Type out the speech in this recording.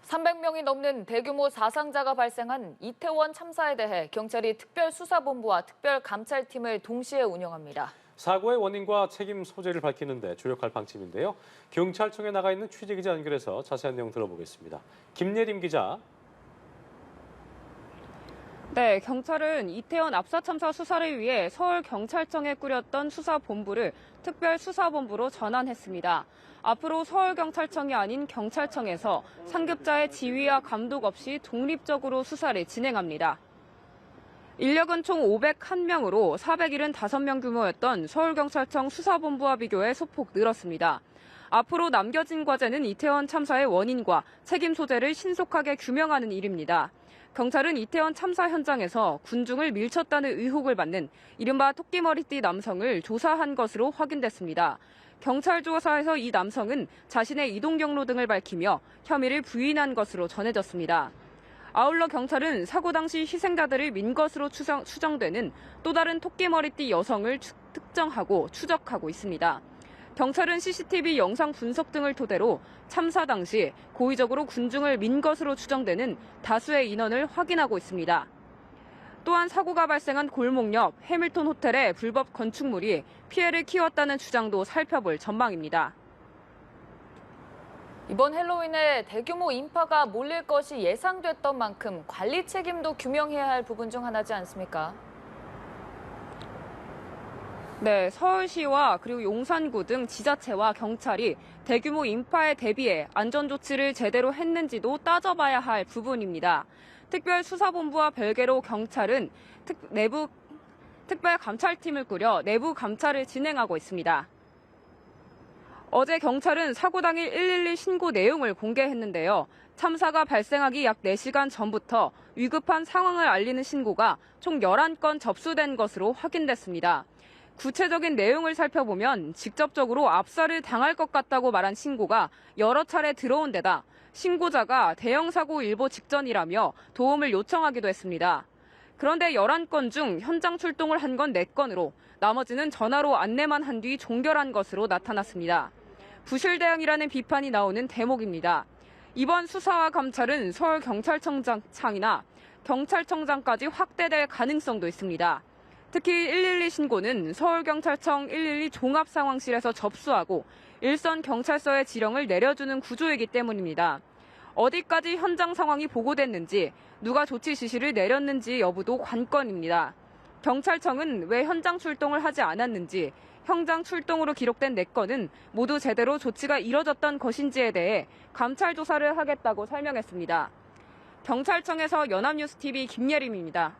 300명이 넘는 대규모 사상자가 발생한 이태원 참사에 대해 경찰이 특별수사본부와 특별감찰팀을 동시에 운영합니다. 사고의 원인과 책임 소재를 밝히는 데 주력할 방침인데요. 경찰청에 나가 있는 취재기자 연결해서 자세한 내용 들어보겠습니다. 김예림 기자. 네, 경찰은 이태원 압사 참사 수사를 위해 서울경찰청에 꾸렸던 수사본부를 특별수사본부로 전환했습니다. 앞으로 서울경찰청이 아닌 경찰청에서 상급자의 지휘와 감독 없이 독립적으로 수사를 진행합니다. 인력은 총 501명으로 475명 규모였던 서울경찰청 수사본부와 비교해 소폭 늘었습니다. 앞으로 남겨진 과제는 이태원 참사의 원인과 책임 소재를 신속하게 규명하는 일입니다. 경찰은 이태원 참사 현장에서 군중을 밀쳤다는 의혹을 받는 이른바 토끼머리띠 남성을 조사한 것으로 확인됐습니다. 경찰 조사에서 이 남성은 자신의 이동 경로 등을 밝히며 혐의를 부인한 것으로 전해졌습니다. 아울러 경찰은 사고 당시 희생자들을 민 것으로 추정되는 또 다른 토끼머리띠 여성을 특정하고 추적하고 있습니다. 경찰은 CCTV 영상 분석 등을 토대로 참사 당시 고의적으로 군중을 민 것으로 추정되는 다수의 인원을 확인하고 있습니다. 또한 사고가 발생한 골목 옆 해밀턴 호텔의 불법 건축물이 피해를 키웠다는 주장도 살펴볼 전망입니다. 이번 헬로윈에 대규모 인파가 몰릴 것이 예상됐던 만큼 관리 책임도 규명해야 할 부분 중 하나지 않습니까? 네, 서울시와 그리고 용산구 등 지자체와 경찰이 대규모 인파에 대비해 안전조치를 제대로 했는지도 따져봐야 할 부분입니다. 특별수사본부와 별개로 경찰은 특별감찰팀을 꾸려 내부 감찰을 진행하고 있습니다. 어제 경찰은 사고 당일 112 신고 내용을 공개했는데요. 참사가 발생하기 약 4시간 전부터 위급한 상황을 알리는 신고가 총 11건 접수된 것으로 확인됐습니다. 구체적인 내용을 살펴보면 직접적으로 압사를 당할 것 같다고 말한 신고가 여러 차례 들어온 데다 신고자가 대형 사고 일보 직전이라며 도움을 요청하기도 했습니다. 그런데 11건 중 현장 출동을 한 건 4건으로 나머지는 전화로 안내만 한 뒤 종결한 것으로 나타났습니다. 부실 대응이라는 비판이 나오는 대목입니다. 이번 수사와 감찰은 서울경찰청장이나 경찰청장까지 확대될 가능성도 있습니다. 특히 112 신고는 서울경찰청 112 종합상황실에서 접수하고 일선 경찰서에 지령을 내려주는 구조이기 때문입니다. 어디까지 현장 상황이 보고됐는지, 누가 조치 지시를 내렸는지 여부도 관건입니다. 경찰청은 왜 현장 출동을 하지 않았는지, 현장 출동으로 기록된 4건은 모두 제대로 조치가 이뤄졌던 것인지에 대해 감찰 조사를 하겠다고 설명했습니다. 경찰청에서 연합뉴스TV 김예림입니다.